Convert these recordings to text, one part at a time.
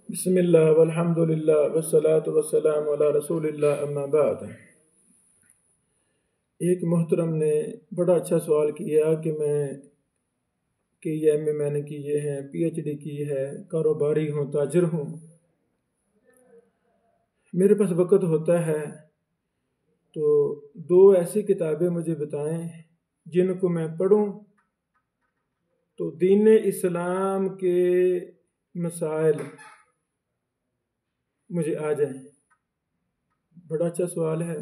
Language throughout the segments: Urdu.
بسم اللہ والحمد للہ والصلاة والسلام علی رسول اللہ اما بعد۔ ایک محترم نے بڑا اچھا سوال کیا کہ یہ میں نے کیے ہیں، پی ایچ ڈی کی ہے، کاروباری ہوں، تاجر ہوں، میرے پاس وقت ہوتا ہے تو دو ایسی کتابیں مجھے بتائیں جن کو میں پڑھوں تو دین اسلام کے مسائل مجھے آ جائیں۔ بڑا اچھا سوال ہے۔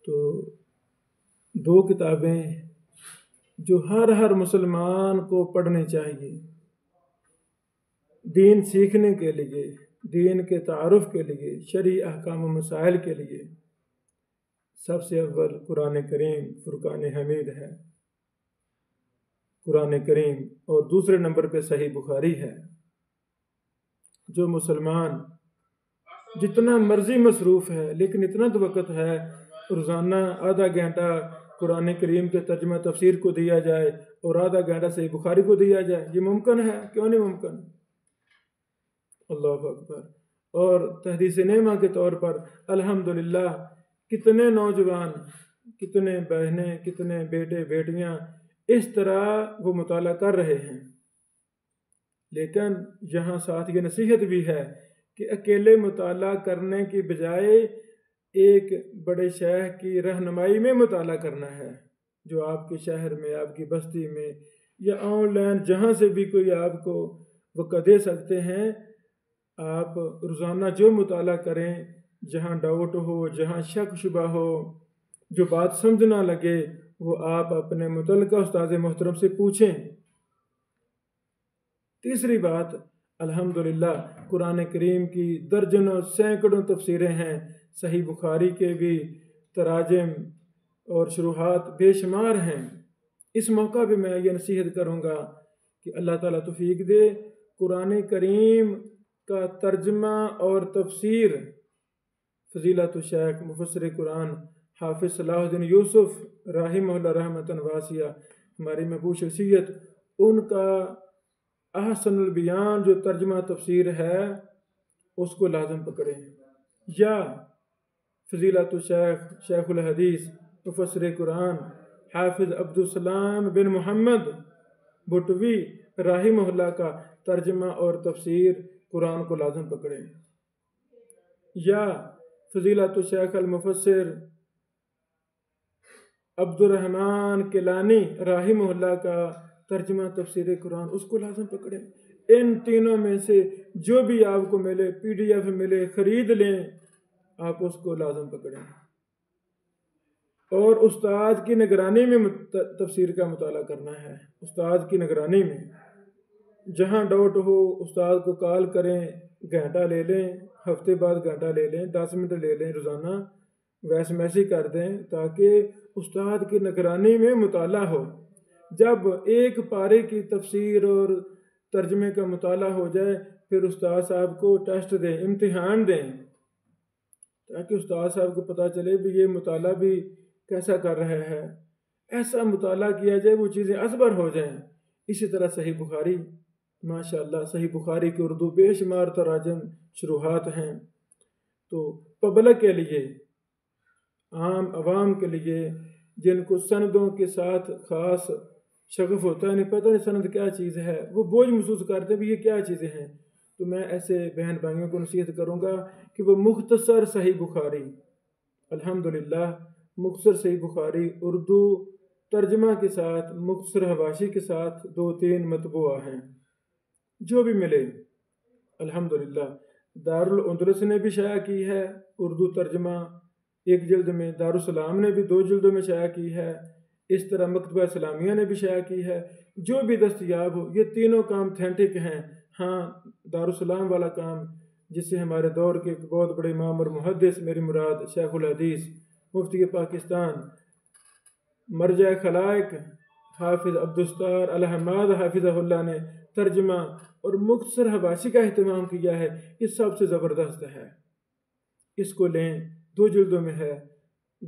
تو دو کتابیں جو ہر مسلمان کو پڑھنی چاہیے، دین سیکھنے کے لیے، دین کے تعارف کے لیے، شرعی احکام و مسائل کے لیے۔ سب سے اول قرآن کریم فرقان حمید ہے، قرآن کریم، اور دوسرے نمبر پہ صحیح بخاری ہے۔ جو مسلمان جتنا مرضی مصروف ہے لیکن اتنا تو وقت ہے روزانہ آدھا گھنٹہ قرآن کریم کے ترجمہ تفسیر کو دیا جائے اور آدھا گھنٹہ صحیح بخاری کو دیا جائے، یہ ممکن ہے؟ کیوں نہیں ممکن؟ اللہ اکبر۔ اور تحدیث نعمہ کے طور پر الحمدللہ کتنے نوجوان، کتنے بہنیں، کتنے بیٹے بیٹیاں اس طرح وہ مطالعہ کر رہے ہیں۔ لیکن یہاں ساتھ یہ نصیحت بھی ہے کہ اکیلے مطالعہ کرنے کی بجائے ایک بڑے شیخ کی رہنمائی میں مطالعہ کرنا ہے، جو آپ کے شہر میں، آپ کی بستی میں، یا آن لائن جہاں سے بھی کوئی آپ کو وقت دے سکتے ہیں۔ آپ روزانہ جو مطالعہ کریں، جہاں ڈاؤٹ ہو، جہاں شک شبہ ہو، جو بات سمجھ نہ لگے، وہ آپ اپنے متعلقہ استاد محترم سے پوچھیں۔ تیسری بات، الحمدللہ قرآن کریم کی درجنوں سینکڑوں تفسیریں ہیں، صحیح بخاری کے بھی تراجم اور شروحات بے شمار ہیں۔ اس موقع پہ میں یہ نصیحت کروں گا کہ اللہ تعالیٰ توفیق دے، قرآن کریم کا ترجمہ اور تفسیر فضیلت الشیخ مفسر قرآن حافظ صلاح الدین یوسف رحمہ اللہ رحمتاً واسعہ، ہماری محبوب شخصیت، ان کا احسن البیان جو ترجمہ تفسیر ہے اس کو لازم پکڑیں، یا فضیلت الشیخ شیخ الحدیث مفسر قرآن حافظ عبدالسلام بن محمد بٹوی رحمہ اللہ کا ترجمہ اور تفسیر قرآن کو لازم پکڑیں، یا فضیلت الشیخ المفسر عبد الرحمن کیلانی رحمہ اللہ کا ترجمہ تفسیر قرآن، اس کو لازم پکڑیں۔ ان تینوں میں سے جو بھی آپ کو ملے، پی ڈی ایف ملے، خرید لیں، آپ اس کو لازم پکڑیں، اور استاد کی نگرانی میں تفسیر کا مطالعہ کرنا ہے۔ استاد کی نگرانی میں جہاں ڈاؤٹ ہو استاد کو کال کریں، گھنٹہ لے لیں، ہفتے بعد گھنٹہ لے لیں، 10 منٹ لے لیں روزانہ، ویس میسیج کر دیں تاکہ استاد کی نگرانی میں مطالعہ ہو۔ جب ایک پارے کی تفسیر اور ترجمے کا مطالعہ ہو جائے پھر استاد صاحب کو ٹیسٹ دیں، امتحان دیں، تاکہ استاد صاحب کو پتہ چلے بھی یہ مطالعہ بھی کیسا کر رہے ہے۔ ایسا مطالعہ کیا جائے وہ چیزیں ازبر ہو جائیں۔ اسی طرح صحیح بخاری، ماشاءاللہ صحیح بخاری کے اردو بے شمار تراجم شروحات ہیں۔ تو پبلک کے لیے، عام عوام کے لیے، جن کو سندوں کے ساتھ خاص شغف ہوتا ہے، نہیں پتہ نہیں سند کیا چیز ہے، وہ بوجھ محسوس کرتے ہیں بھی یہ کیا چیزیں ہیں، تو میں ایسے بہن بھائیوں کو نصیحت کروں گا کہ وہ مختصر صحیح بخاری، الحمدللہ مختصر صحیح بخاری اردو ترجمہ کے ساتھ، مختصر حواشی کے ساتھ 2-3 مطبوعہ ہیں، جو بھی ملے الحمدللہ۔ دارالندلس نے بھی شائع کی ہے اردو ترجمہ 1 جلد میں، دارالسلام نے بھی 2 جلدوں میں شائع کی ہے، اس طرح مکتبہ اسلامیہ نے بھی شائع کی ہے۔ جو بھی دستیاب ہو، یہ تینوں کام تھینٹک ہیں۔ ہاں، دارالسلام والا کام جس سے ہمارے دور کے ایک بہت بڑے امام اور محدث، میری مراد شیخ الحدیث مفتی پاکستان مرجع خلائق حافظ عبدالستار الحماد حافظہ اللہ نے ترجمہ اور مختصر حواشی کا اہتمام کیا ہے، یہ سب سے زبردست ہے۔ اس کو لیں، 2 جلدوں میں ہے،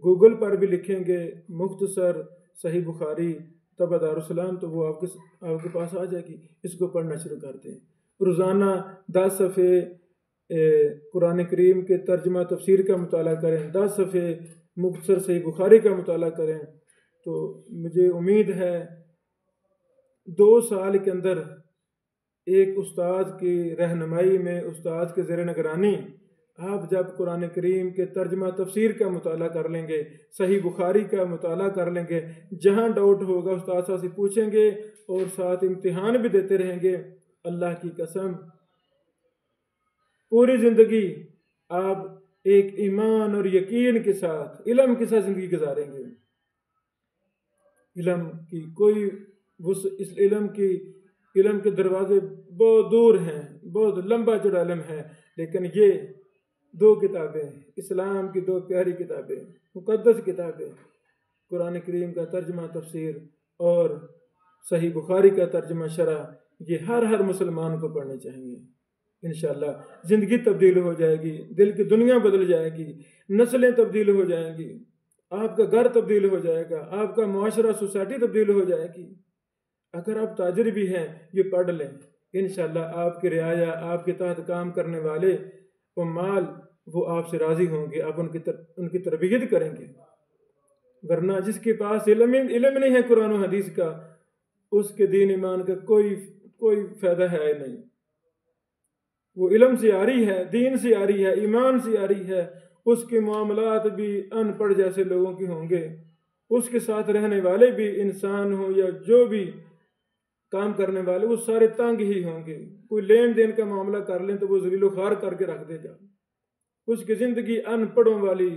گوگل پر بھی لکھیں گے مختصر صحیح بخاری طبع دارالسلام تو وہ آپ کے پاس آ جائے گی، اس کو پڑھنا شروع کر دیں۔ روزانہ 10 صفحے قرآن کریم کے ترجمہ تفسیر کا مطالعہ کریں، 10 صفحے مختصر صحیح بخاری کا مطالعہ کریں، تو مجھے امید ہے 2 سال کے اندر ایک استاد کی رہنمائی میں، استاد کے زیر نگرانی آپ جب قرآن کریم کے ترجمہ تفسیر کا مطالعہ کر لیں گے، صحیح بخاری کا مطالعہ کر لیں گے، جہاں ڈاؤٹ ہوگا استاد صاحب سے پوچھیں گے اور ساتھ امتحان بھی دیتے رہیں گے، اللہ کی قسم پوری زندگی آپ ایک ایمان اور یقین کے ساتھ، علم کے ساتھ زندگی گزاریں گے۔ علم کی کوئی اس علم کے دروازے بہت دور ہیں، بہت لمبا چوڑا علم ہے، لیکن یہ 2 کتابیں، اسلام کی 2 پیاری کتابیں، مقدس کتابیں، قرآن کریم کا ترجمہ تفسیر اور صحیح بخاری کا ترجمہ شرح، یہ ہر مسلمان کو پڑھنے چاہیے۔ انشاءاللہ زندگی تبدیل ہو جائے گی، دل کی دنیا بدل جائے گی، نسلیں تبدیل ہو جائیں گی، آپ کا گھر تبدیل ہو جائے گا، آپ کا معاشرہ سوسائٹی تبدیل ہو جائے گی۔ اگر آپ تاجر بھی ہیں یہ پڑھ لیں، انشاءاللہ آپ کی رعایا، آپ کے تحت کام کرنے والے عمال وہ آپ سے راضی ہوں گے، آپ ان کی تربیت کریں گے۔ ورنہ جس کے پاس علم نہیں ہے قرآن و حدیث کا، اس کے دین ایمان کا کوئی فائدہ ہے نہیں۔ وہ علم سے آ رہی ہے، دین سے آ رہی ہے، ایمان سے آ رہی ہے، اس کے معاملات بھی ان پڑھ جیسے لوگوں کے ہوں گے، اس کے ساتھ رہنے والے بھی انسان ہوں یا جو بھی کام کرنے والے، وہ سارے تنگ ہی ہوں گے۔ کوئی لین دین کا معاملہ کر لیں تو وہ ذلیل و خوار کر کے رکھ دے گا۔ اس کی زندگی ان پڑھوں والی